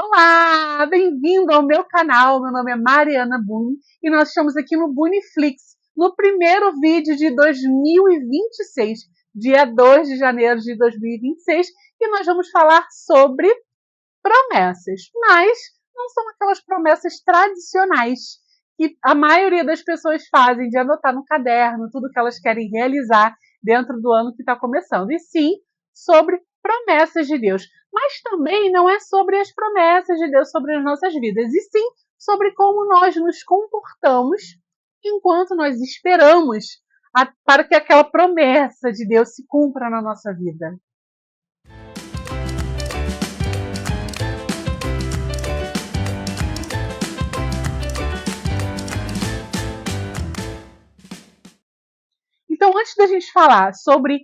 Olá, bem-vindo ao meu canal. Meu nome é Mariana Boone e nós estamos aqui no Booneflix, no primeiro vídeo de 2026, dia 2 de janeiro de 2026, e nós vamos falar sobre promessas, mas não são aquelas promessas tradicionais que a maioria das pessoas fazem de anotar no caderno tudo que elas querem realizar dentro do ano que está começando, e sim sobre promessas de Deus. Mas também não é sobre as promessas de Deus sobre as nossas vidas, e sim sobre como nós nos comportamos enquanto nós esperamos para que aquela promessa de Deus se cumpra na nossa vida. Então, antes da gente falar sobre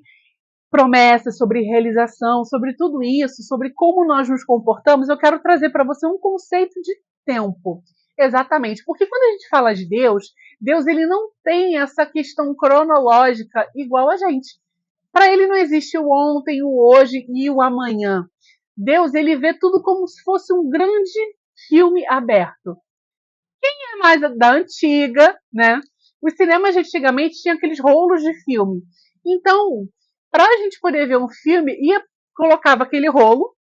promessas, sobre realização, sobre tudo isso, sobre como nós nos comportamos, eu quero trazer para você um conceito de tempo. Exatamente, porque quando a gente fala de Deus, Deus ele não tem essa questão cronológica igual a gente. Para ele não existe o ontem, o hoje e o amanhã. Deus ele vê tudo como se fosse um grande filme aberto. Quem é mais da antiga, né? Os cinemas de antigamente tinham aqueles rolos de filme. Então, para a gente poder ver um filme, colocava aquele rolo,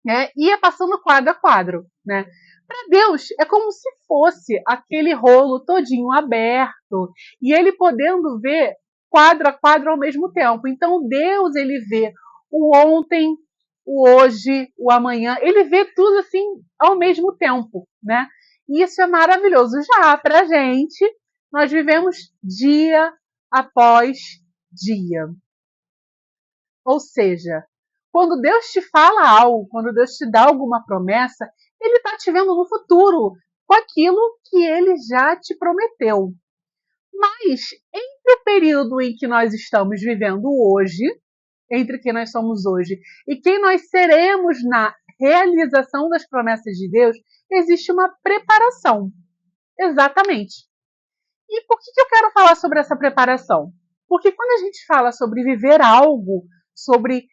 né? Ia passando quadro a quadro, né? Para Deus é como se fosse aquele rolo todinho aberto e ele podendo ver quadro a quadro ao mesmo tempo. Então Deus ele vê o ontem, o hoje, o amanhã, ele vê tudo assim ao mesmo tempo, né? E isso é maravilhoso. Já para a gente, nós vivemos dia após dia. Ou seja, quando Deus te fala algo, quando Deus te dá alguma promessa, Ele está te vendo no futuro, com aquilo que Ele já te prometeu. Mas, entre o período em que nós estamos vivendo hoje, entre quem nós somos hoje e quem nós seremos na realização das promessas de Deus, existe uma preparação. Exatamente. E por que eu quero falar sobre essa preparação? Porque quando a gente fala sobre viver algo, sobre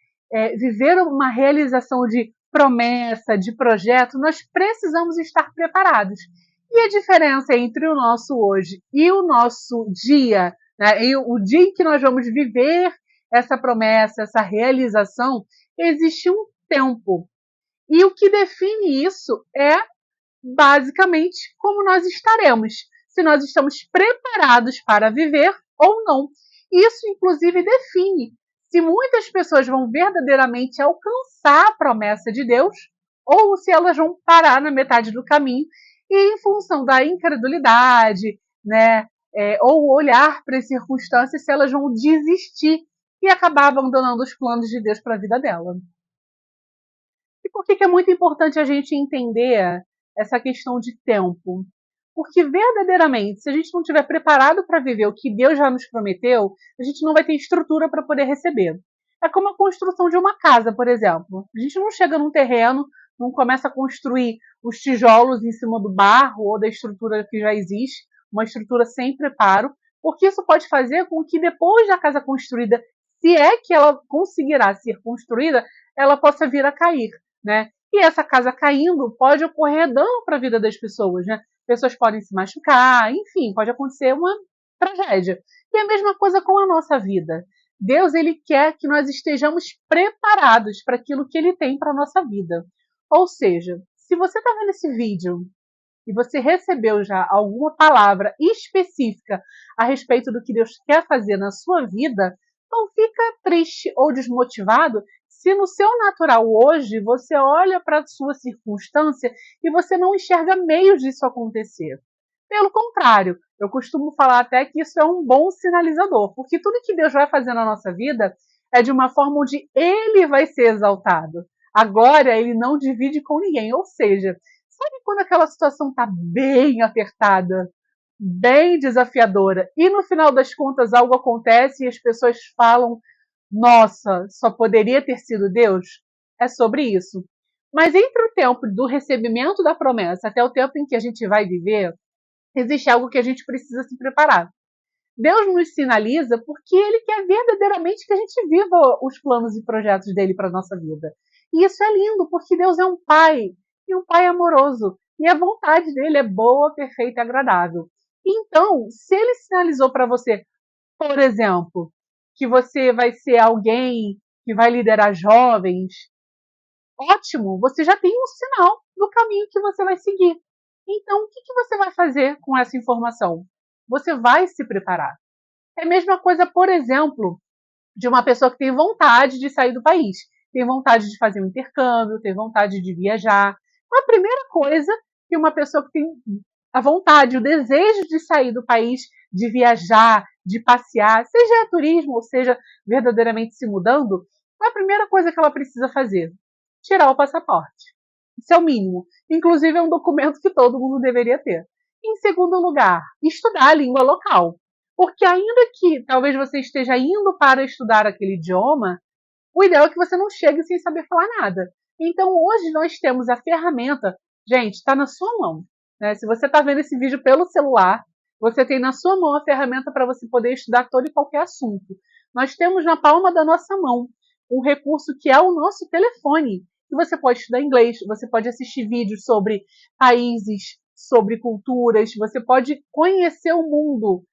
viver uma realização de promessa, de projeto, nós precisamos estar preparados. E a diferença entre o nosso hoje e o nosso dia, né, e o dia em que nós vamos viver essa promessa, essa realização, existe um tempo. E o que define isso é basicamente como nós estaremos, se nós estamos preparados para viver ou não. Isso, inclusive, define se muitas pessoas vão verdadeiramente alcançar a promessa de Deus ou se elas vão parar na metade do caminho e, em função da incredulidade, né, ou olhar para as circunstâncias, se elas vão desistir e acabar abandonando os planos de Deus para a vida dela. E por que é muito importante a gente entender essa questão de tempo? Porque verdadeiramente, se a gente não estiver preparado para viver o que Deus já nos prometeu, a gente não vai ter estrutura para poder receber. É como a construção de uma casa, por exemplo. A gente não chega num terreno, não começa a construir os tijolos em cima do barro ou da estrutura que já existe, uma estrutura sem preparo, porque isso pode fazer com que depois da casa construída, se é que ela conseguirá ser construída, ela possa vir a cair, né? E essa casa caindo pode ocorrer dano para a vida das pessoas, né? Pessoas podem se machucar, enfim, pode acontecer uma tragédia. E a mesma coisa com a nossa vida. Deus ele quer que nós estejamos preparados para aquilo que ele tem para a nossa vida. Ou seja, se você está vendo esse vídeo e você recebeu já alguma palavra específica a respeito do que Deus quer fazer na sua vida, não fica triste ou desmotivado se no seu natural hoje você olha para a sua circunstância e você não enxerga meios disso acontecer. Pelo contrário, eu costumo falar até que isso é um bom sinalizador, porque tudo que Deus vai fazer na nossa vida é de uma forma onde Ele vai ser exaltado. Agora, Ele não divide com ninguém, ou seja, sabe quando aquela situação está bem apertada, bem desafiadora, e no final das contas algo acontece e as pessoas falam: nossa, só poderia ter sido Deus? É sobre isso. Mas entre o tempo do recebimento da promessa até o tempo em que a gente vai viver, existe algo que a gente precisa se preparar. Deus nos sinaliza porque Ele quer verdadeiramente que a gente viva os planos e projetos dele para a nossa vida. E isso é lindo, porque Deus é um pai e um pai amoroso. E a vontade dele é boa, perfeita e agradável. Então, se ele sinalizou para você, por exemplo, que você vai ser alguém que vai liderar jovens, ótimo, você já tem um sinal do caminho que você vai seguir. Então, o que você vai fazer com essa informação? Você vai se preparar. É a mesma coisa, por exemplo, de uma pessoa que tem vontade de sair do país, tem vontade de fazer um intercâmbio, tem vontade de viajar. A primeira coisa que uma pessoa que tem a vontade, o desejo de sair do país, de viajar, de passear, seja turismo ou seja verdadeiramente se mudando, a primeira coisa que ela precisa fazer, tirar o passaporte. Isso é o mínimo. Inclusive é um documento que todo mundo deveria ter. Em segundo lugar, estudar a língua local. Porque ainda que talvez você esteja indo para estudar aquele idioma, o ideal é que você não chegue sem saber falar nada. Então hoje nós temos a ferramenta, gente, está na sua mão. Né? Se você está vendo esse vídeo pelo celular, você tem na sua mão a ferramenta para você poder estudar todo e qualquer assunto. Nós temos na palma da nossa mão um recurso que é o nosso telefone. Que você pode estudar inglês, você pode assistir vídeos sobre países, sobre culturas, você pode conhecer o mundo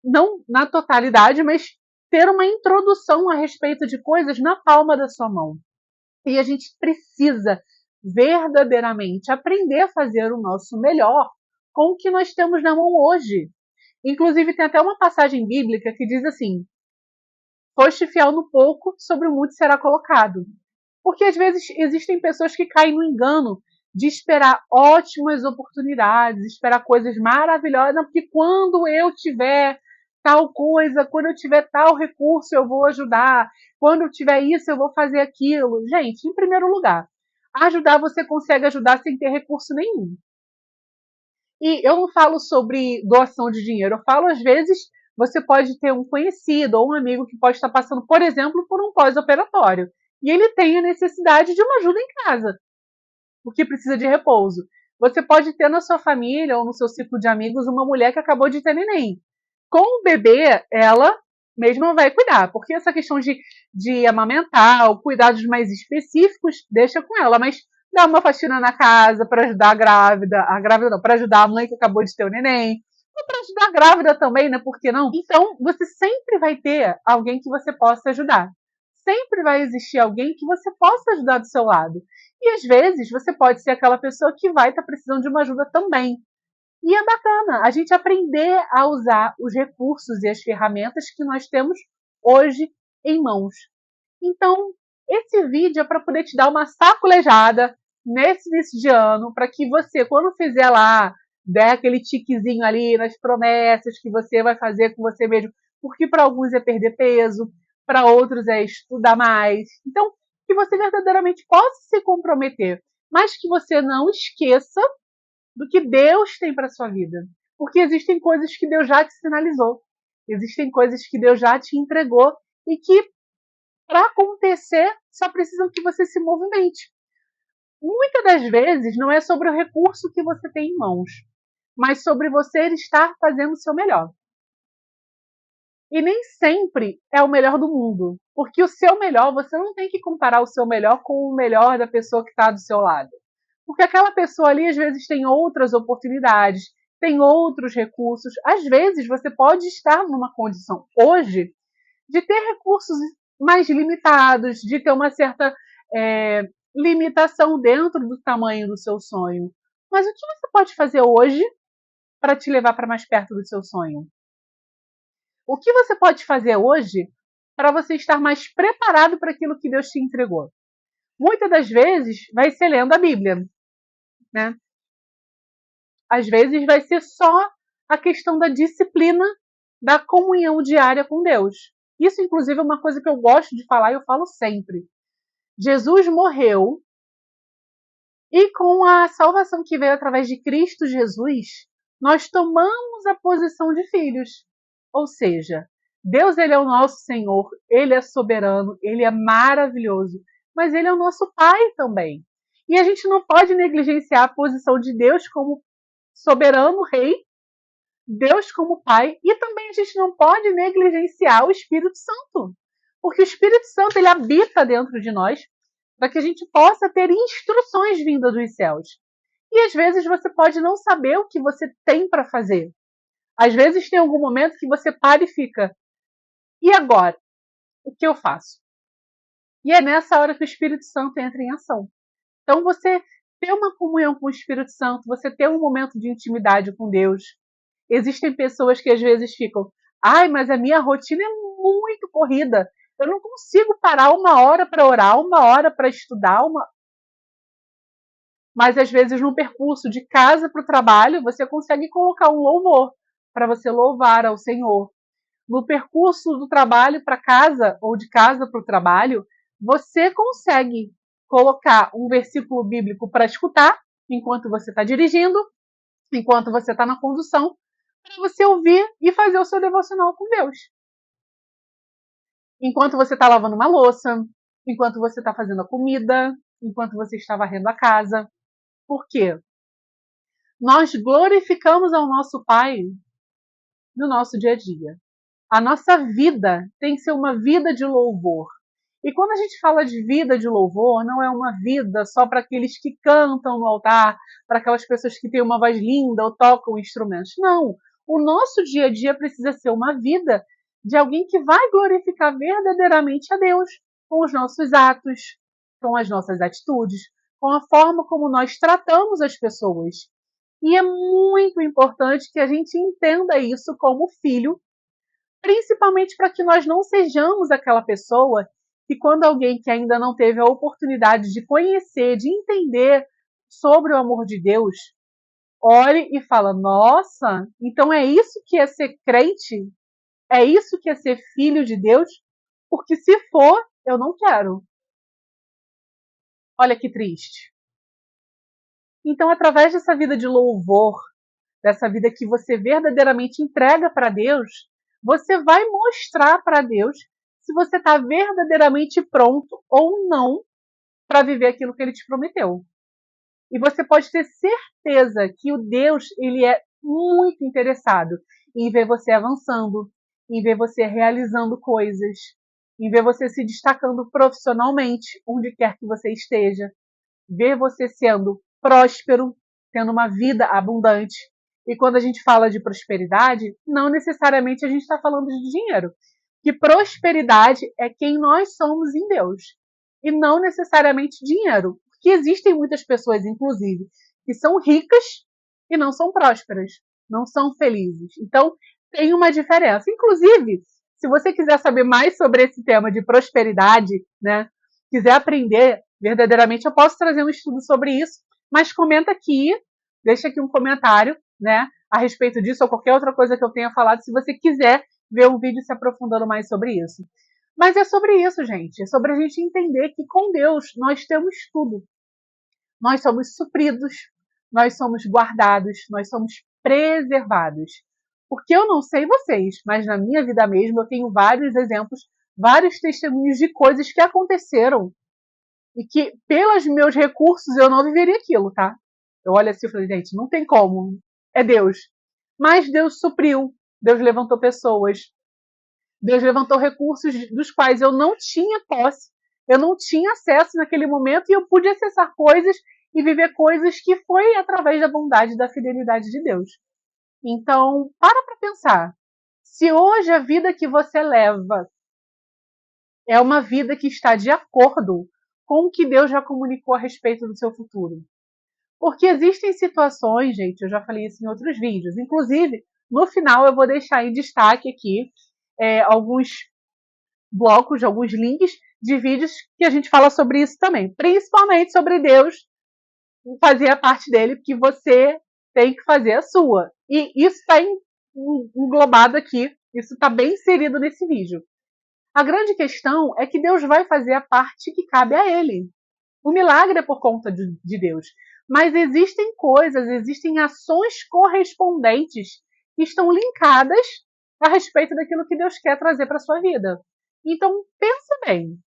não na totalidade, mas ter uma introdução a respeito de coisas na palma da sua mão. E a gente precisa verdadeiramente aprender a fazer o nosso melhor com o que nós temos na mão hoje. Inclusive, tem até uma passagem bíblica que diz assim: foste fiel no pouco, sobre o muito será colocado. Porque às vezes existem pessoas que caem no engano de esperar ótimas oportunidades, esperar coisas maravilhosas, porque quando eu tiver tal coisa, quando eu tiver tal recurso, eu vou ajudar, quando eu tiver isso, eu vou fazer aquilo. Gente, em primeiro lugar, ajudar você consegue ajudar sem ter recurso nenhum. E eu não falo sobre doação de dinheiro, eu falo às vezes você pode ter um conhecido ou um amigo que pode estar passando, por exemplo, por um pós-operatório. E ele tem a necessidade de uma ajuda em casa, porque precisa de repouso. Você pode ter na sua família ou no seu ciclo de amigos uma mulher que acabou de ter neném. Com o bebê, ela mesma vai cuidar, porque essa questão de amamentar, ou cuidados mais específicos, deixa com ela, mas dá uma faxina na casa para ajudar a grávida não, para ajudar a mãe que acabou de ter o neném, ou para ajudar a grávida também, né? Por que não? Então, você sempre vai ter alguém que você possa ajudar. Sempre vai existir alguém que você possa ajudar do seu lado. E às vezes você pode ser aquela pessoa que vai estar precisando de uma ajuda também. E é bacana a gente aprender a usar os recursos e as ferramentas que nós temos hoje em mãos. Então, esse vídeo é para poder te dar uma sacolejada nesse início de ano, para que você, quando fizer lá, der aquele tiquezinho ali nas promessas que você vai fazer com você mesmo, porque para alguns é perder peso, para outros é estudar mais. Então, que você verdadeiramente possa se comprometer, mas que você não esqueça do que Deus tem para sua vida. Porque existem coisas que Deus já te sinalizou, existem coisas que Deus já te entregou e que para acontecer só precisam que você se movimente. Muitas das vezes não é sobre o recurso que você tem em mãos, mas sobre você estar fazendo o seu melhor. E nem sempre é o melhor do mundo, porque o seu melhor, você não tem que comparar o seu melhor com o melhor da pessoa que está do seu lado. Porque aquela pessoa ali, às vezes, tem outras oportunidades, tem outros recursos. Às vezes, você pode estar numa condição hoje de ter recursos mais limitados, de ter uma certa limitação dentro do tamanho do seu sonho. Mas o que você pode fazer hoje para te levar para mais perto do seu sonho? O que você pode fazer hoje para você estar mais preparado para aquilo que Deus te entregou? Muitas das vezes vai ser lendo a Bíblia, né? Às vezes vai ser só a questão da disciplina da comunhão diária com Deus. Isso, inclusive, é uma coisa que eu gosto de falar e eu falo sempre. Jesus morreu e com a salvação que veio através de Cristo Jesus, nós tomamos a posição de filhos. Ou seja, Deus ele é o nosso Senhor, Ele é soberano, Ele é maravilhoso, mas Ele é o nosso Pai também. E a gente não pode negligenciar a posição de Deus como soberano Rei, Deus como Pai, e também a gente não pode negligenciar o Espírito Santo. Porque o Espírito Santo ele habita dentro de nós, para que a gente possa ter instruções vindas dos céus. E às vezes você pode não saber o que você tem para fazer. Às vezes tem algum momento que você para e fica: e agora? O que eu faço? E é nessa hora que o Espírito Santo entra em ação. Então você ter uma comunhão com o Espírito Santo, você ter um momento de intimidade com Deus. Existem pessoas que às vezes ficam: ai, mas a minha rotina é muito corrida. Eu não consigo parar uma hora para orar, uma hora para estudar, mas às vezes no percurso de casa para o trabalho, você consegue colocar um louvor para você louvar ao Senhor. No percurso do trabalho para casa ou de casa para o trabalho, você consegue colocar um versículo bíblico para escutar enquanto você está dirigindo, enquanto você está na condução, para você ouvir e fazer o seu devocional com Deus. Enquanto você está lavando uma louça, enquanto você está fazendo a comida, enquanto você está varrendo a casa. Por quê? Nós glorificamos ao nosso Pai no nosso dia a dia. A nossa vida tem que ser uma vida de louvor. E quando a gente fala de vida de louvor, não é uma vida só para aqueles que cantam no altar, para aquelas pessoas que têm uma voz linda ou tocam instrumentos. Não. O nosso dia a dia precisa ser uma vida de alguém que vai glorificar verdadeiramente a Deus com os nossos atos, com as nossas atitudes, com a forma como nós tratamos as pessoas. E é muito importante que a gente entenda isso como filho, principalmente para que nós não sejamos aquela pessoa que, quando alguém que ainda não teve a oportunidade de conhecer, de entender sobre o amor de Deus, olhe e fala: nossa, então é isso que é ser crente? É isso que é ser filho de Deus? Porque se for, eu não quero. Olha que triste. Então, através dessa vida de louvor, dessa vida que você verdadeiramente entrega para Deus, você vai mostrar para Deus se você está verdadeiramente pronto ou não para viver aquilo que Ele te prometeu. E você pode ter certeza que o Deus, ele é muito interessado em ver você avançando, em ver você realizando coisas, em ver você se destacando profissionalmente, onde quer que você esteja, ver você sendo próspero, tendo uma vida abundante. E quando a gente fala de prosperidade, não necessariamente a gente está falando de dinheiro. Que prosperidade é quem nós somos em Deus. E não necessariamente dinheiro. Porque existem muitas pessoas, inclusive, que são ricas e não são prósperas. Não são felizes. Então, tem uma diferença. Inclusive, se você quiser saber mais sobre esse tema de prosperidade, né, quiser aprender verdadeiramente, eu posso trazer um estudo sobre isso, mas comenta aqui, deixa aqui um comentário, né, a respeito disso ou qualquer outra coisa que eu tenha falado, se você quiser ver um vídeo se aprofundando mais sobre isso. Mas é sobre isso, gente, é sobre a gente entender que com Deus nós temos tudo. Nós somos supridos, nós somos guardados, nós somos preservados. Porque eu não sei vocês, mas na minha vida mesmo eu tenho vários exemplos, vários testemunhos de coisas que aconteceram e que, pelos meus recursos, eu não viveria aquilo, tá? Eu olho assim e falei: gente, não tem como. É Deus. Mas Deus supriu. Deus levantou pessoas. Deus levantou recursos dos quais eu não tinha posse. Eu não tinha acesso naquele momento e eu pude acessar coisas e viver coisas que foi através da bondade e da fidelidade de Deus. Então, para pensar. Se hoje a vida que você leva é uma vida que está de acordo com o que Deus já comunicou a respeito do seu futuro. Porque existem situações, gente, eu já falei isso em outros vídeos, inclusive, no final eu vou deixar em destaque aqui alguns blocos, alguns links de vídeos que a gente fala sobre isso também, principalmente sobre Deus fazer a parte dele, porque você tem que fazer a sua. E isso está englobado aqui, isso está bem inserido nesse vídeo. A grande questão é que Deus vai fazer a parte que cabe a Ele. O milagre é por conta de Deus. Mas existem coisas, existem ações correspondentes que estão linkadas a respeito daquilo que Deus quer trazer para a sua vida. Então, pensa bem.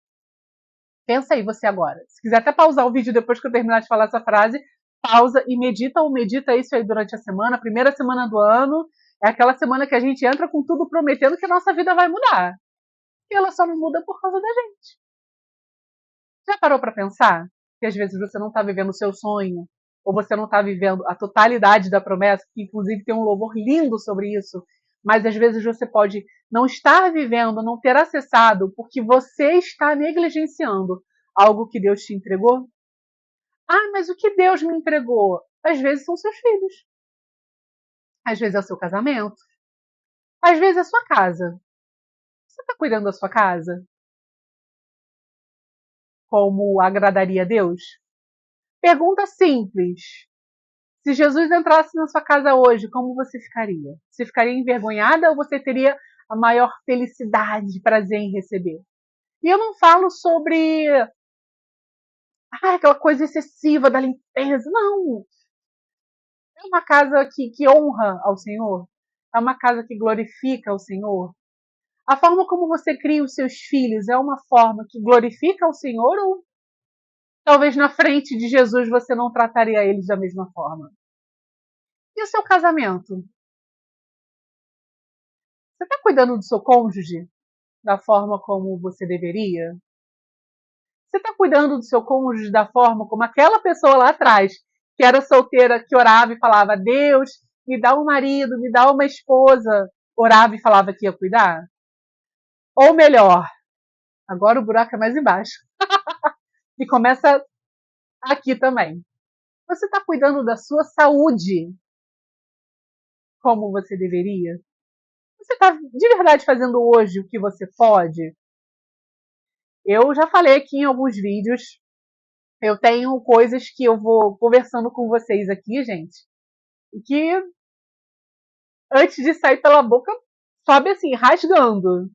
Pensa aí você agora. Se quiser até pausar o vídeo depois que eu terminar de falar essa frase, pausa e medita ou medita isso aí durante a semana. A primeira semana do ano é aquela semana que a gente entra com tudo prometendo que a nossa vida vai mudar. E ela só não muda por causa da gente. Já parou para pensar que às vezes você não está vivendo o seu sonho, ou você não está vivendo a totalidade da promessa, que inclusive tem um louvor lindo sobre isso, mas às vezes você pode não estar vivendo, não ter acessado, porque você está negligenciando algo que Deus te entregou? Ah, mas o que Deus me entregou? Às vezes são seus filhos, às vezes é o seu casamento, às vezes é a sua casa. Você está cuidando da sua casa como agradaria a Deus? Pergunta simples. Se Jesus entrasse na sua casa hoje, como você ficaria? Você ficaria envergonhada ou você teria a maior felicidade, prazer em receber? E eu não falo sobre aquela coisa excessiva da limpeza. Não. É uma casa que honra ao Senhor. É uma casa que glorifica ao Senhor. A forma como você cria os seus filhos é uma forma que glorifica ao Senhor ou talvez na frente de Jesus você não trataria eles da mesma forma? E o seu casamento? Você está cuidando do seu cônjuge da forma como você deveria? Você está cuidando do seu cônjuge da forma como aquela pessoa lá atrás, que era solteira, que orava e falava: Deus, me dá um marido, me dá uma esposa, orava e falava que ia cuidar? Ou melhor, agora o buraco é mais embaixo. E começa aqui também. Você está cuidando da sua saúde como você deveria? Você está de verdade fazendo hoje o que você pode? Eu já falei aqui em alguns vídeos. Eu tenho coisas que eu vou conversando com vocês aqui, gente, e que antes de sair pela boca, sobe assim, rasgando.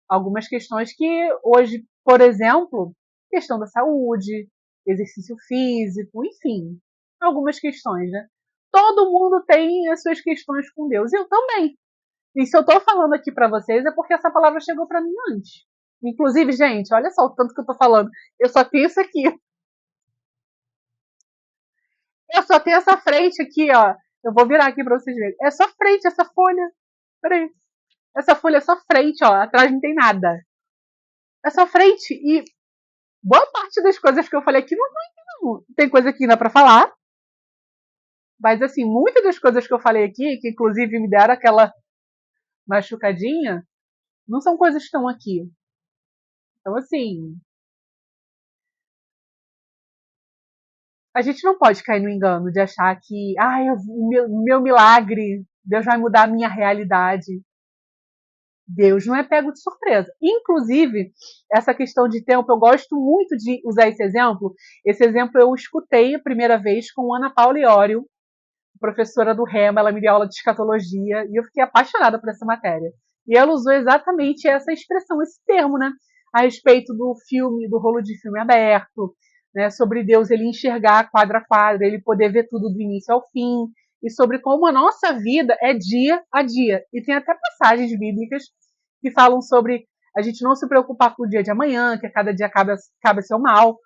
Algumas questões que hoje, por exemplo, questão da saúde, exercício físico, enfim, algumas questões, né? Todo mundo tem as suas questões com Deus, eu também. E se eu tô falando aqui para vocês é porque essa palavra chegou para mim antes. Inclusive, gente, olha só o tanto que eu tô falando. Eu só tenho isso aqui. Eu só tenho essa frente aqui, ó. Eu vou virar aqui pra vocês verem. É só frente essa folha. Peraí. Essa folha é só frente, ó. Atrás não tem nada. É só frente. E boa parte das coisas que eu falei aqui não tem, não. Tem coisa que ainda pra falar. Mas, assim, muitas das coisas que eu falei aqui, que inclusive me deram aquela machucadinha, não são coisas que estão aqui. Então, assim, a gente não pode cair no engano de achar que, o meu milagre, Deus vai mudar a minha realidade. Deus não é pego de surpresa. Inclusive, essa questão de tempo, eu gosto muito de usar esse exemplo. Esse exemplo eu escutei a primeira vez com Ana Paula Iório, professora do Rema, ela me deu aula de escatologia, e eu fiquei apaixonada por essa matéria. E ela usou exatamente essa expressão, esse termo, né? A respeito do filme, do rolo de filme aberto, né? Sobre Deus ele enxergar quadro a quadro, ele poder ver tudo do início ao fim, e sobre como a nossa vida é dia a dia. E tem até passagens bíblicas que falam sobre a gente não se preocupar com o dia de amanhã, que a cada dia cabe seu mal.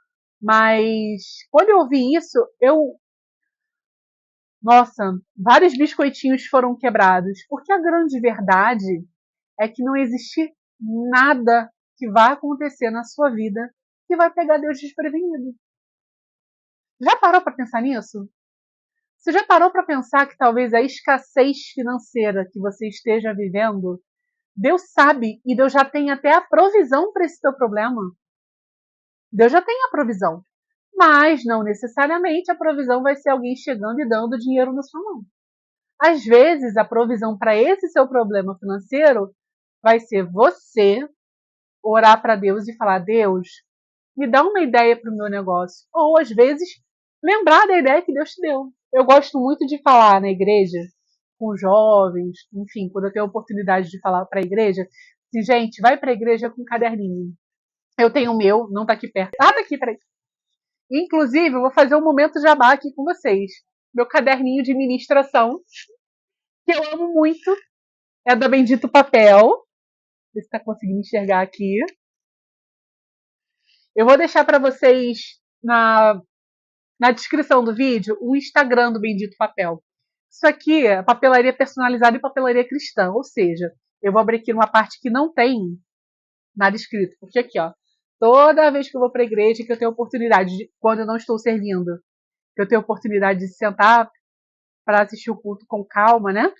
Mas quando eu ouvi isso, nossa, vários biscoitinhos foram quebrados. Porque a grande verdade é que não existe nada que vai acontecer na sua vida que vai pegar Deus desprevenido. Já parou para pensar nisso? Você já parou para pensar que talvez a escassez financeira que você esteja vivendo, Deus sabe e Deus já tem até a provisão para esse teu problema? Deus já tem a provisão. Mas não necessariamente a provisão vai ser alguém chegando e dando dinheiro na sua mão. Às vezes, a provisão para esse seu problema financeiro vai ser você orar para Deus e falar: Deus, me dá uma ideia para o meu negócio. Ou, às vezes, lembrar da ideia que Deus te deu. Eu gosto muito de falar na igreja com jovens, enfim, quando eu tenho a oportunidade de falar para a igreja, assim, gente, vai para a igreja com um caderninho. Eu tenho o meu, não está aqui perto. Ah, tá aqui, peraí. Inclusive, eu vou fazer um momento jabá aqui com vocês. Meu caderninho de ministração, que eu amo muito, é da Bendito Papel. Você está conseguindo enxergar aqui. Eu vou deixar para vocês na descrição do vídeo o Instagram do Bendito Papel. Isso aqui é papelaria personalizada e papelaria cristã, ou seja, eu vou abrir aqui uma parte que não tem nada escrito, porque aqui, ó, Toda vez que eu vou para a igreja, que eu tenho oportunidade, quando eu não estou servindo, que eu tenho oportunidade de sentar para assistir o culto com calma, né?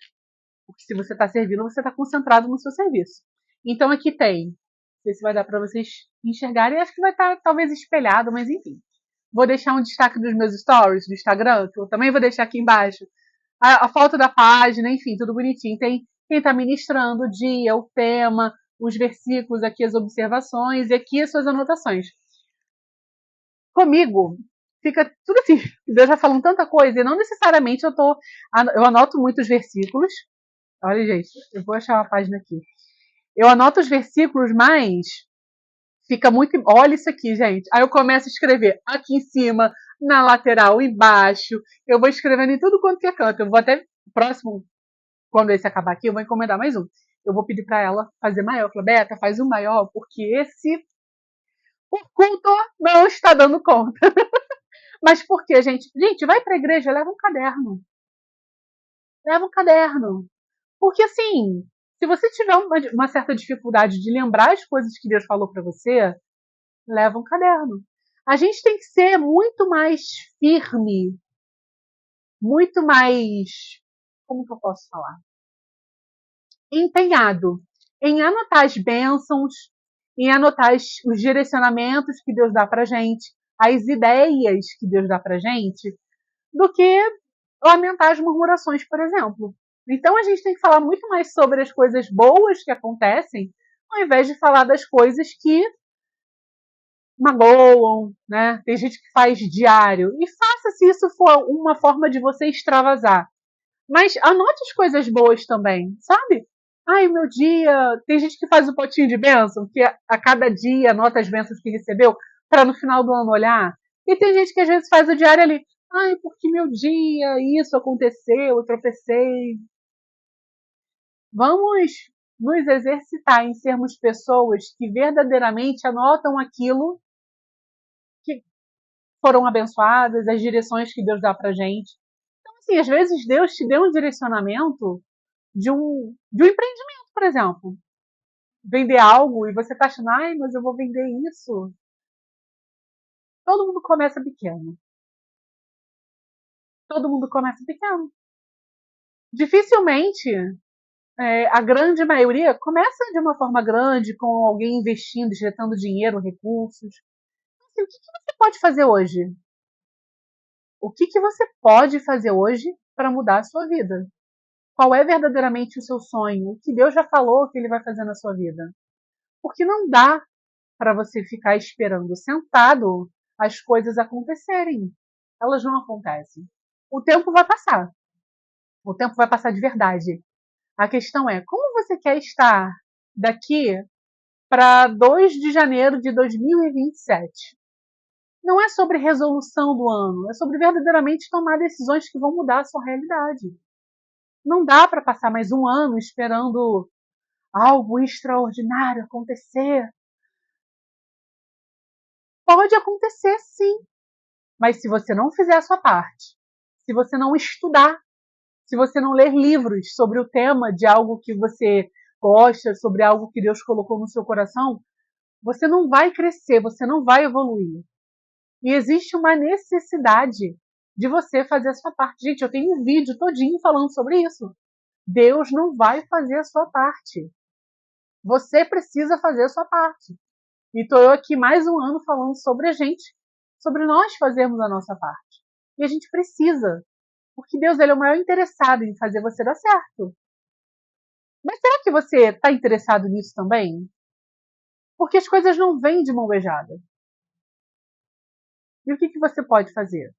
Porque se você está servindo, você está concentrado no seu serviço. Então aqui tem. Não sei se vai dar para vocês enxergarem. Acho que vai estar talvez espelhado, mas enfim. Vou deixar um destaque dos meus stories do Instagram, que eu também vou deixar aqui embaixo. A foto da página, enfim, tudo bonitinho. Tem quem está ministrando o dia, o tema, os versículos, aqui as observações e aqui as suas anotações. Comigo, fica tudo assim. Deus já falando tanta coisa e não necessariamente eu anoto muitos versículos. Olha, gente, eu vou achar uma página aqui. Eu anoto os versículos, mas fica muito. Olha isso aqui, gente. Aí eu começo a escrever aqui em cima, na lateral, embaixo. Eu vou escrevendo em tudo quanto que é canto. Eu vou até. Próximo, quando esse acabar aqui, eu vou encomendar mais um. Eu vou pedir para ela fazer maior. Eu falei, Beta, faz um maior, porque esse. O culto não está dando conta. Mas por quê, gente? Gente, vai para a igreja, leva um caderno. Leva um caderno. Porque assim, se você tiver uma certa dificuldade de lembrar as coisas que Deus falou para você, leva um caderno. A gente tem que ser muito mais firme, muito mais, como que eu posso falar? Empenhado em anotar as bênçãos, em anotar os direcionamentos que Deus dá pra gente, as ideias que Deus dá pra gente, do que lamentar as murmurações, por exemplo. Então a gente tem que falar muito mais sobre as coisas boas que acontecem, ao invés de falar das coisas que magoam, né? Tem gente que faz diário. E faça se isso for uma forma de você extravasar. Mas anote as coisas boas também, sabe? Ai, meu dia. Tem gente que faz o potinho de bênção, que a cada dia anota as bênçãos que recebeu, para no final do ano olhar. E tem gente que às vezes faz o diário ali. Ai, porque meu dia, isso aconteceu, eu tropecei. Vamos nos exercitar em sermos pessoas que verdadeiramente anotam aquilo que foram abençoadas, as direções que Deus dá pra gente. Então, assim, às vezes Deus te deu um direcionamento de um empreendimento, por exemplo. Vender algo e você tá achando, ai, mas eu vou vender isso. Todo mundo começa pequeno. Todo mundo começa pequeno. Dificilmente a grande maioria começa de uma forma grande, com alguém investindo, injetando dinheiro, recursos. Assim, o que você pode fazer hoje? O que você pode fazer hoje para mudar a sua vida? Qual é verdadeiramente o seu sonho? O que Deus já falou que Ele vai fazer na sua vida? Porque não dá para você ficar esperando sentado as coisas acontecerem. Elas não acontecem. O tempo vai passar. O tempo vai passar de verdade. A questão é, como você quer estar daqui para 2 de janeiro de 2027? Não é sobre resolução do ano, é sobre verdadeiramente tomar decisões que vão mudar a sua realidade. Não dá para passar mais um ano esperando algo extraordinário acontecer. Pode acontecer sim, mas se você não fizer a sua parte, se você não estudar, se você não ler livros sobre o tema de algo que você gosta, sobre algo que Deus colocou no seu coração, você não vai crescer, você não vai evoluir. E existe uma necessidade de você fazer a sua parte. Gente, eu tenho um vídeo todinho falando sobre isso. Deus não vai fazer a sua parte. Você precisa fazer a sua parte. E estou eu aqui mais um ano falando sobre a gente, sobre nós fazermos a nossa parte. E a gente precisa, porque Deus ele é o maior interessado em fazer você dar certo. Mas será que você está interessado nisso também? Porque as coisas não vêm de mão beijada. E o que você pode fazer?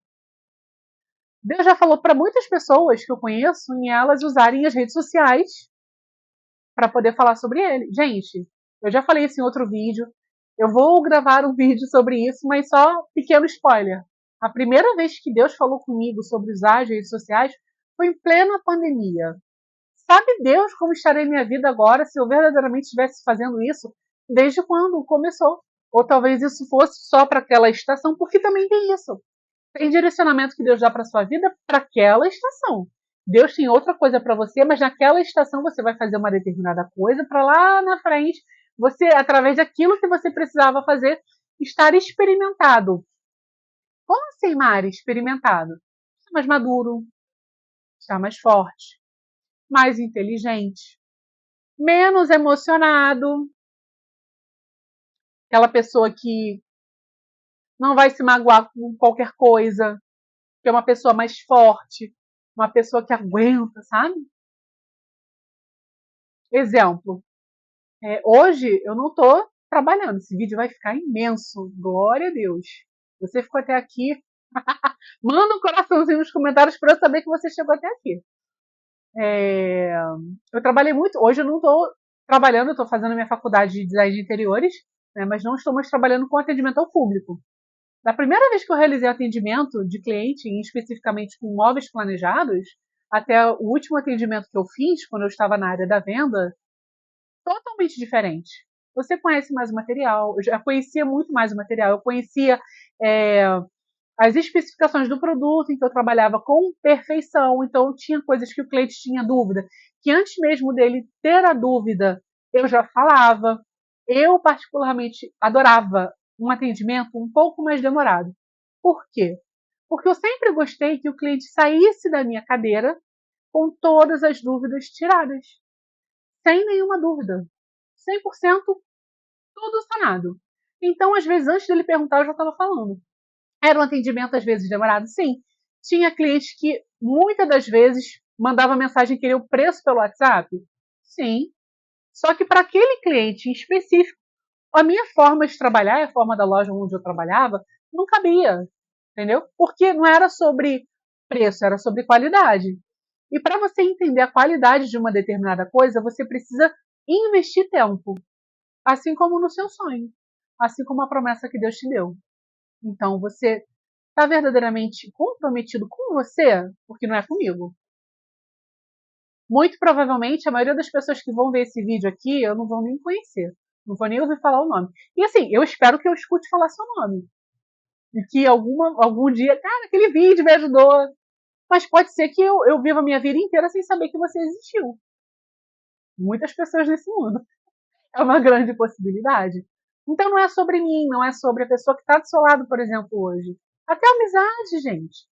Deus já falou para muitas pessoas que eu conheço em elas usarem as redes sociais para poder falar sobre ele. Gente, eu já falei isso em outro vídeo. Eu vou gravar um vídeo sobre isso, mas só pequeno spoiler. A primeira vez que Deus falou comigo sobre usar as redes sociais foi em plena pandemia. Sabe Deus como estaria minha vida agora se eu verdadeiramente estivesse fazendo isso desde quando começou? Ou talvez isso fosse só para aquela estação, porque também tem isso. Tem direcionamento que Deus dá para sua vida para aquela estação. Deus tem outra coisa para você, mas naquela estação você vai fazer uma determinada coisa, para lá na frente você, através daquilo que você precisava fazer, estar experimentado. Como assim, Mari, experimentado? Está mais maduro, está mais forte, mais inteligente, menos emocionado, aquela pessoa que não vai se magoar com qualquer coisa, que é uma pessoa mais forte, uma pessoa que aguenta, sabe? Exemplo, hoje eu não estou trabalhando, esse vídeo vai ficar imenso, glória a Deus. Você ficou até aqui, manda um coraçãozinho nos comentários para eu saber que você chegou até aqui. Eu trabalhei muito, hoje eu não estou trabalhando, eu estou fazendo minha faculdade de design de interiores, né, mas não estou mais trabalhando com atendimento ao público. Da primeira vez que eu realizei atendimento de cliente, e especificamente com móveis planejados, até o último atendimento que eu fiz, quando eu estava na área da venda, totalmente diferente. Você conhece mais o material, eu já conhecia muito mais o material, eu conhecia as especificações do produto, então eu trabalhava com perfeição, então tinha coisas que o cliente tinha dúvida, que antes mesmo dele ter a dúvida, eu já falava. Eu particularmente adorava um atendimento um pouco mais demorado. Por quê? Porque eu sempre gostei que o cliente saísse da minha cadeira com todas as dúvidas tiradas, sem nenhuma dúvida. 100% tudo sanado. Então, às vezes, antes dele perguntar, eu já estava falando. Era um atendimento, às vezes, demorado? Sim. Tinha clientes que, muitas das vezes, mandava mensagem que queria o preço pelo WhatsApp? Sim. Só que para aquele cliente em específico, a minha forma de trabalhar, a forma da loja onde eu trabalhava, não cabia. Entendeu? Porque não era sobre preço, era sobre qualidade. E para você entender a qualidade de uma determinada coisa, você precisa investir tempo. Assim como no seu sonho. Assim como a promessa que Deus te deu. Então, você está verdadeiramente comprometido com você, porque não é comigo. Muito provavelmente, a maioria das pessoas que vão ver esse vídeo aqui, eu não vou nem conhecer. Não vou nem ouvir falar o nome. E assim, eu espero que eu escute falar seu nome. E que algum dia, cara, aquele vídeo me ajudou. Mas pode ser que eu viva a minha vida inteira sem saber que você existiu. Muitas pessoas nesse mundo. É uma grande possibilidade. Então não é sobre mim, não é sobre a pessoa que está do seu lado, por exemplo, hoje. Até amizade, gente.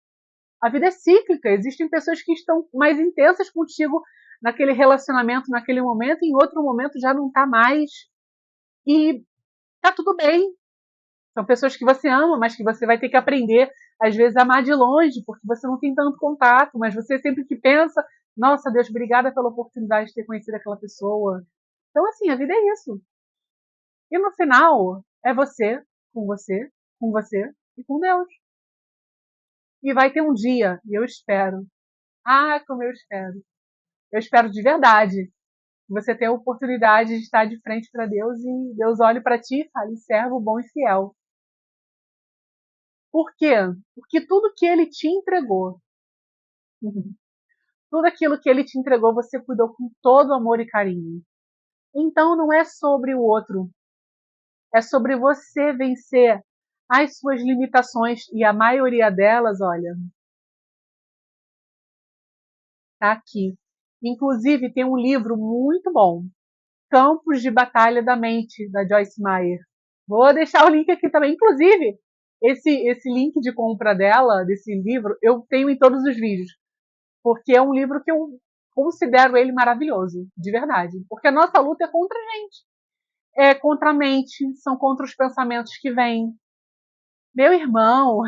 A vida é cíclica. Existem pessoas que estão mais intensas contigo naquele relacionamento, naquele momento, e em outro momento já não está mais. E tá tudo bem. São pessoas que você ama, mas que você vai ter que aprender, às vezes, a amar de longe, porque você não tem tanto contato, mas você sempre que pensa, nossa, Deus, obrigada pela oportunidade de ter conhecido aquela pessoa. Então, assim, a vida é isso. E no final, é você, com você, com você e com Deus. E vai ter um dia, e eu espero. Ah, como eu espero. Eu espero de verdade que você tenha a oportunidade de estar de frente para Deus e Deus olhe para ti e fale, servo bom e fiel. Por quê? Porque tudo que ele te entregou, tudo aquilo que ele te entregou, você cuidou com todo amor e carinho. Então não é sobre o outro, é sobre você vencer as suas limitações, e a maioria delas, olha, tá aqui. Inclusive, tem um livro muito bom, Campos de Batalha da Mente, da Joyce Meyer. Vou deixar o link aqui também. Inclusive, esse link de compra dela, desse livro, eu tenho em todos os vídeos. Porque é um livro que eu considero ele maravilhoso, de verdade. Porque a nossa luta é contra a gente. É contra a mente, são contra os pensamentos que vêm. Meu irmão,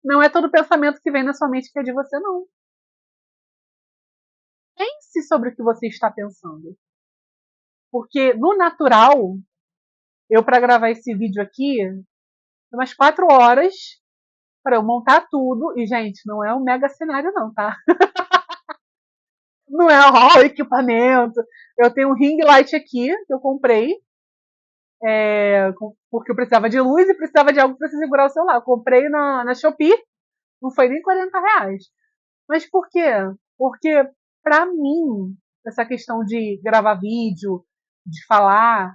não é todo pensamento que vem na sua mente que é de você, não. Pense sobre o que você está pensando. Porque no natural, eu para gravar esse vídeo aqui, umas 4 horas para eu montar tudo. E, gente, não é um mega cenário, não, tá? Não é o equipamento. Eu tenho um ring light aqui que eu comprei. Porque eu precisava de luz e precisava de algo para segurar o celular. Eu comprei na Shopee, não foi nem R$ 40. Mas por quê? Porque, para mim, essa questão de gravar vídeo, de falar,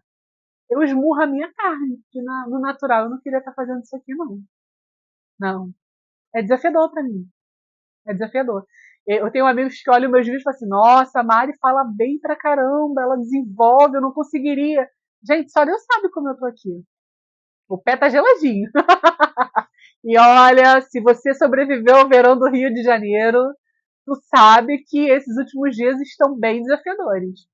eu esmurro a minha carne. Porque no natural eu não queria estar fazendo isso aqui, não. Não. É desafiador para mim. É desafiador. Eu tenho amigos que olham meus vídeos e falam assim, nossa, a Mari fala bem pra caramba, ela desenvolve, eu não conseguiria. Gente, só Deus sabe como eu tô aqui. O pé tá geladinho. E olha, se você sobreviveu ao verão do Rio de Janeiro, tu sabe que esses últimos dias estão bem desafiadores.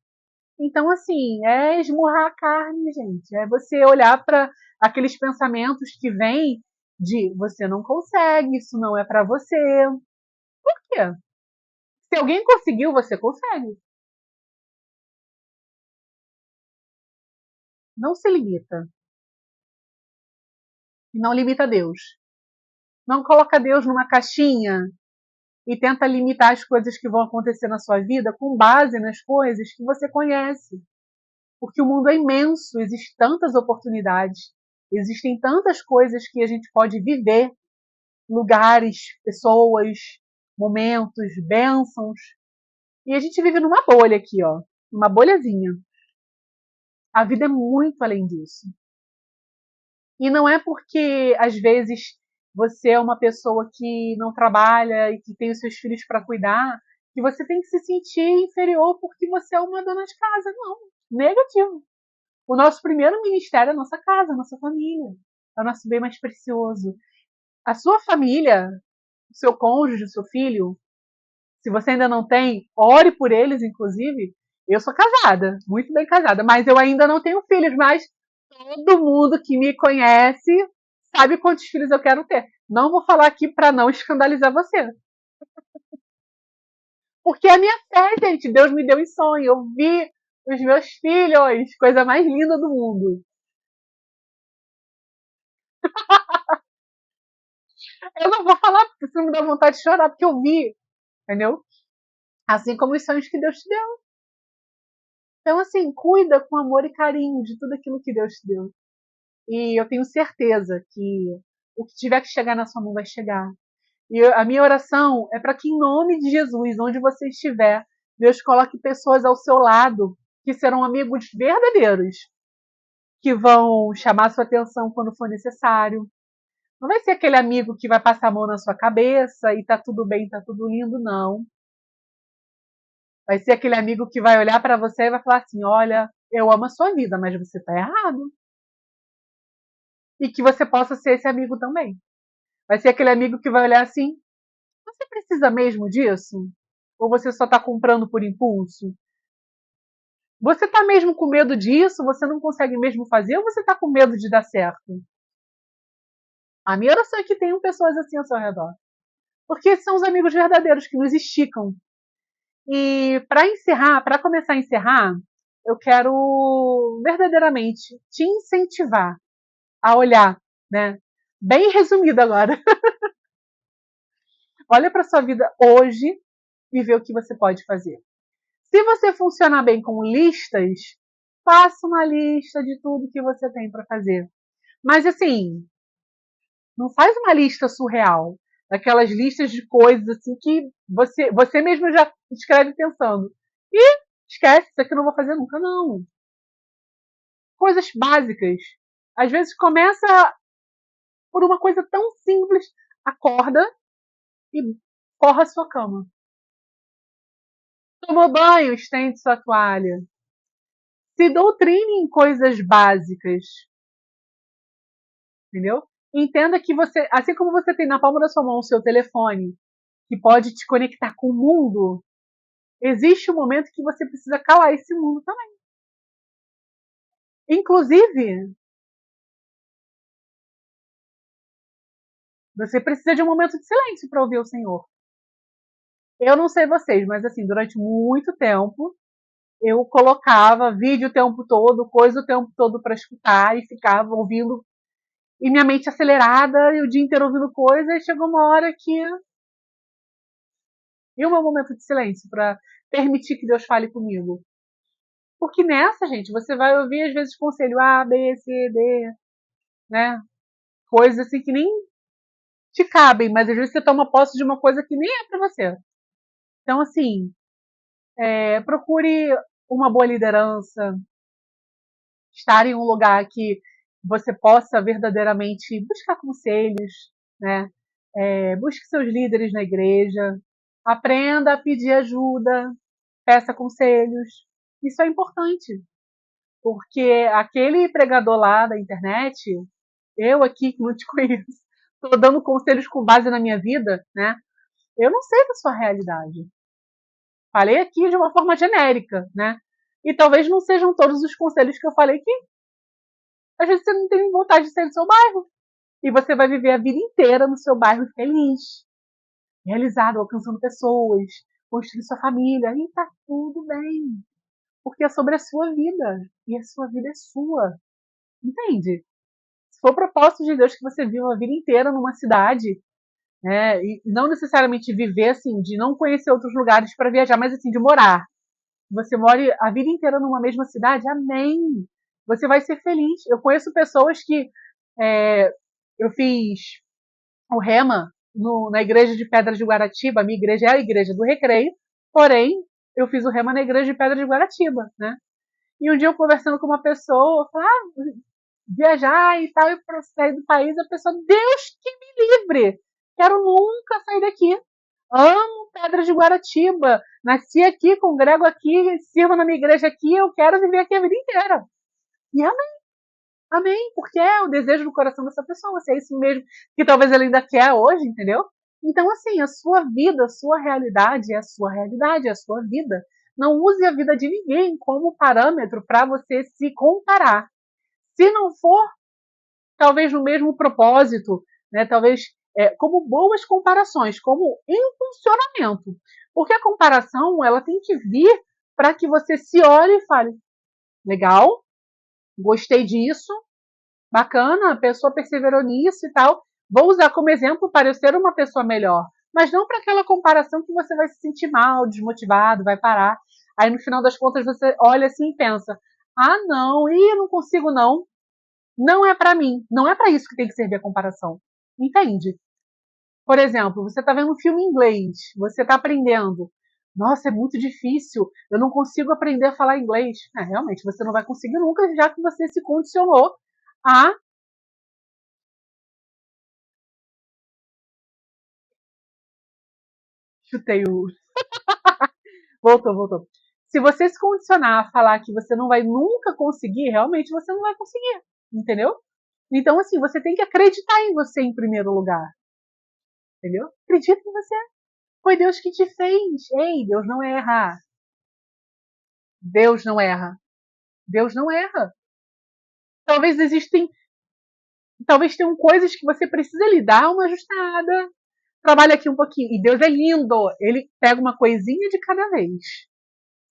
Então, assim, é esmurrar a carne, gente. É você olhar para aqueles pensamentos que vêm de você não consegue, isso não é para você. Por quê? Se alguém conseguiu, você consegue. Não se limita. E não limita Deus. Não coloca Deus numa caixinha e tenta limitar as coisas que vão acontecer na sua vida com base nas coisas que você conhece. Porque o mundo é imenso, existem tantas oportunidades, existem tantas coisas que a gente pode viver, lugares, pessoas, momentos, bênçãos. E a gente vive numa bolha aqui, ó, uma bolhazinha. A vida é muito além disso. E não é porque, às vezes, você é uma pessoa que não trabalha e que tem os seus filhos para cuidar, que você tem que se sentir inferior porque você é uma dona de casa. Não, negativo. O nosso primeiro ministério é a nossa casa, a nossa família. É o nosso bem mais precioso. A sua família, o seu cônjuge, o seu filho, se você ainda não tem, ore por eles, inclusive. Eu sou casada, muito bem casada, mas eu ainda não tenho filhos, mas todo mundo que me conhece sabe quantos filhos eu quero ter. Não vou falar aqui para não escandalizar você. Porque é a minha fé, gente. Deus me deu em sonho. Eu vi os meus filhos, coisa mais linda do mundo. Eu não vou falar porque isso me dá vontade de chorar, porque eu vi, entendeu? Assim como os sonhos que Deus te deu. Então, assim, cuida com amor e carinho de tudo aquilo que Deus te deu. E eu tenho certeza que o que tiver que chegar na sua mão vai chegar. E a minha oração é para que, em nome de Jesus, onde você estiver, Deus coloque pessoas ao seu lado que serão amigos verdadeiros, que vão chamar sua atenção quando for necessário. Não vai ser aquele amigo que vai passar a mão na sua cabeça e tá tudo bem, tá tudo lindo, não. Vai ser aquele amigo que vai olhar para você e vai falar assim: olha, eu amo a sua vida, mas você está errado. E que você possa ser esse amigo também. Vai ser aquele amigo que vai olhar assim: você precisa mesmo disso? Ou você só está comprando por impulso? Você está mesmo com medo disso? Você não consegue mesmo fazer? Ou você está com medo de dar certo? A minha oração é que tenham pessoas assim ao seu redor. Porque esses são os amigos verdadeiros que nos esticam. E para encerrar, para começar a encerrar, eu quero verdadeiramente te incentivar a olhar, né? Bem resumido agora. Olha para sua vida hoje e vê o que você pode fazer. Se você funcionar bem com listas, faça uma lista de tudo que você tem para fazer. Mas assim, não faz uma lista surreal, daquelas listas de coisas assim que você mesmo já escreve pensando. E esquece, isso aqui eu não vou fazer nunca, não. Coisas básicas. Às vezes começa por uma coisa tão simples, acorda e corra a sua cama. Tomou banho, estende sua toalha. Se doutrine em coisas básicas, entendeu? Entenda que você, assim como você tem na palma da sua mão o seu telefone, que pode te conectar com o mundo, existe um momento que você precisa calar esse mundo também. Inclusive, você precisa de um momento de silêncio para ouvir o Senhor. Eu não sei vocês, mas assim, durante muito tempo, eu colocava vídeo o tempo todo, coisa o tempo todo para escutar e ficava ouvindo e minha mente acelerada e o dia inteiro ouvindo coisa e chegou uma hora que e o meu momento de silêncio para permitir que Deus fale comigo. Porque nessa, gente, você vai ouvir às vezes conselho A, B, C, D, né? Coisas assim que nem te cabem, mas às vezes você toma posse de uma coisa que nem é para você. Então, assim, procure uma boa liderança, estar em um lugar que você possa verdadeiramente buscar conselhos, né? Busque seus líderes na igreja, aprenda a pedir ajuda, peça conselhos. Isso é importante. Porque aquele pregador lá da internet, eu aqui que não te conheço, estou dando conselhos com base na minha vida, né? Eu não sei da sua realidade. Falei aqui de uma forma genérica, né? E talvez não sejam todos os conselhos que eu falei que às vezes você não tem vontade de sair do seu bairro. E você vai viver a vida inteira no seu bairro feliz, realizado, alcançando pessoas, construindo sua família. E tá tudo bem. Porque é sobre a sua vida. E a sua vida é sua. Entende? Se for o propósito de Deus que você viva a vida inteira numa cidade, né? E não necessariamente viver assim, de não conhecer outros lugares para viajar, mas assim, de morar. Você mora a vida inteira numa mesma cidade, amém. Você vai ser feliz. Eu conheço pessoas que eu fiz o Rema na igreja de Pedra de Guaratiba. A minha igreja é a igreja do Recreio, porém, eu fiz o Rema na igreja de Pedra de Guaratiba, né? E um dia eu conversando com uma pessoa, eu falei, viajar e tal, e para sair do país, a pessoa, Deus que me livre! Quero nunca sair daqui. Amo Pedra de Guaratiba. Nasci aqui, congrego aqui, sirvo na minha igreja aqui, eu quero viver aqui a vida inteira. E amém, amém, porque é o desejo do coração dessa pessoa, se é isso mesmo que talvez ela ainda quer hoje, entendeu? Então, assim, a sua vida, a sua realidade é a sua realidade, é a sua vida. Não use a vida de ninguém como parâmetro para você se comparar. Se não for, talvez no mesmo propósito, né? Talvez como boas comparações, como impulsionamento. Porque a comparação ela tem que vir para que você se olhe e fale: legal, gostei disso, bacana, a pessoa perseverou nisso e tal. Vou usar como exemplo para eu ser uma pessoa melhor. Mas não para aquela comparação que você vai se sentir mal, desmotivado, vai parar. Aí no final das contas você olha assim e pensa: ah, não, eu não consigo não. Não é para mim. Não é para isso que tem que servir a comparação. Entende? Por exemplo, você está vendo um filme em inglês, você está aprendendo. Nossa, é muito difícil, eu não consigo aprender a falar inglês. Realmente, você não vai conseguir nunca, já que você se condicionou a. Chutei o. Voltou, voltou. Se você se condicionar a falar que você não vai nunca conseguir, realmente você não vai conseguir. Entendeu? Então, assim, você tem que acreditar em você em primeiro lugar. Entendeu? Acredita em você. Foi Deus que te fez. Ei, Deus não erra. Deus não erra. Deus não erra. Talvez existem, talvez tenham coisas que você precisa lhe dar uma ajustada. Trabalha aqui um pouquinho. E Deus é lindo. Ele pega uma coisinha de cada vez.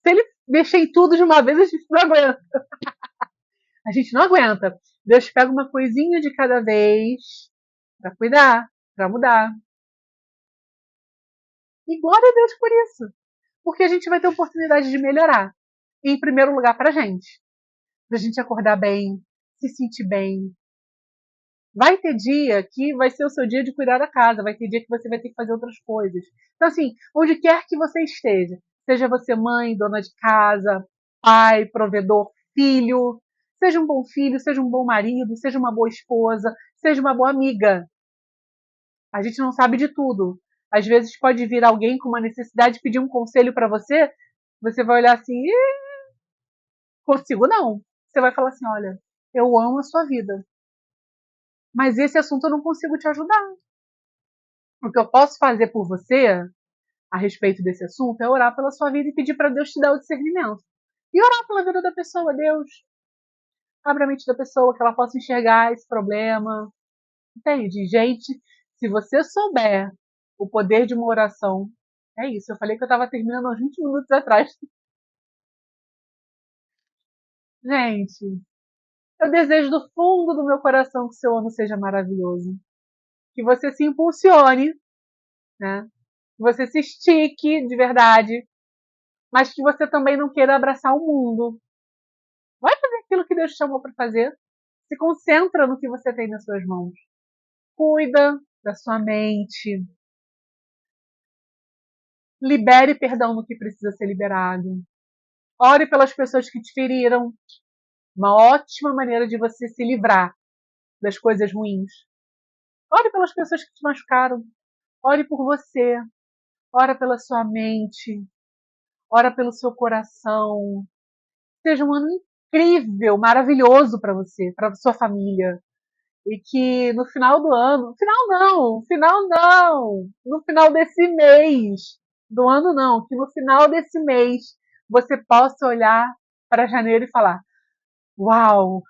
Se ele mexer em tudo de uma vez, a gente não aguenta. A gente não aguenta. Deus pega uma coisinha de cada vez para cuidar, para mudar. E glória a Deus por isso. Porque a gente vai ter oportunidade de melhorar. E, em primeiro lugar, pra gente. Pra gente acordar bem, se sentir bem. Vai ter dia que vai ser o seu dia de cuidar da casa, vai ter dia que você vai ter que fazer outras coisas. Então, assim, onde quer que você esteja, seja você mãe, dona de casa, pai, provedor, filho, seja um bom filho, seja um bom marido, seja uma boa esposa, seja uma boa amiga. A gente não sabe de tudo. Às vezes pode vir alguém com uma necessidade de pedir um conselho para você, você vai olhar assim, consigo não. Você vai falar assim, olha, eu amo a sua vida, mas esse assunto eu não consigo te ajudar. O que eu posso fazer por você a respeito desse assunto é orar pela sua vida e pedir para Deus te dar o discernimento. E orar pela vida da pessoa, Deus, abre a mente da pessoa, que ela possa enxergar esse problema. Entende? Gente, se você souber o poder de uma oração, é isso. Eu falei que eu estava terminando há 20 minutos atrás. Gente, eu desejo do fundo do meu coração que o seu ano seja maravilhoso. Que você se impulsione, né? Que você se estique de verdade, mas que você também não queira abraçar o mundo. Vai fazer aquilo que Deus te chamou para fazer. Se concentra no que você tem nas suas mãos. Cuida da sua mente. Libere perdão no que precisa ser liberado. Ore pelas pessoas que te feriram. Uma ótima maneira de você se livrar das coisas ruins. Ore pelas pessoas que te machucaram. Ore por você. Ora pela sua mente. Ora pelo seu coração. Seja um ano incrível, maravilhoso para você, para sua família. E que no final do ano, final não, no final desse mês, do ano não, que no final desse mês você possa olhar para janeiro e falar: uau,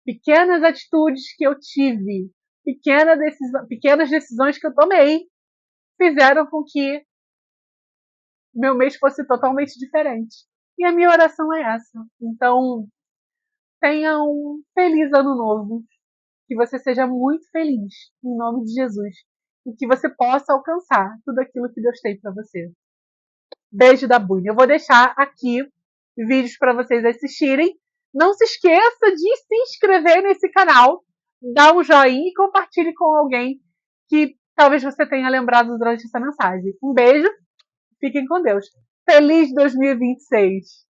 pequenas atitudes que eu tive, pequenas decisões que eu tomei, fizeram com que meu mês fosse totalmente diferente. E a minha oração é essa. Então, tenha um feliz ano novo. Que você seja muito feliz, em nome de Jesus. E que você possa alcançar tudo aquilo que Deus tem para você. Beijo da Bunny. Eu vou deixar aqui vídeos para vocês assistirem. Não se esqueça de se inscrever nesse canal, dar um joinha e compartilhe com alguém que talvez você tenha lembrado durante essa mensagem. Um beijo, fiquem com Deus. Feliz 2026!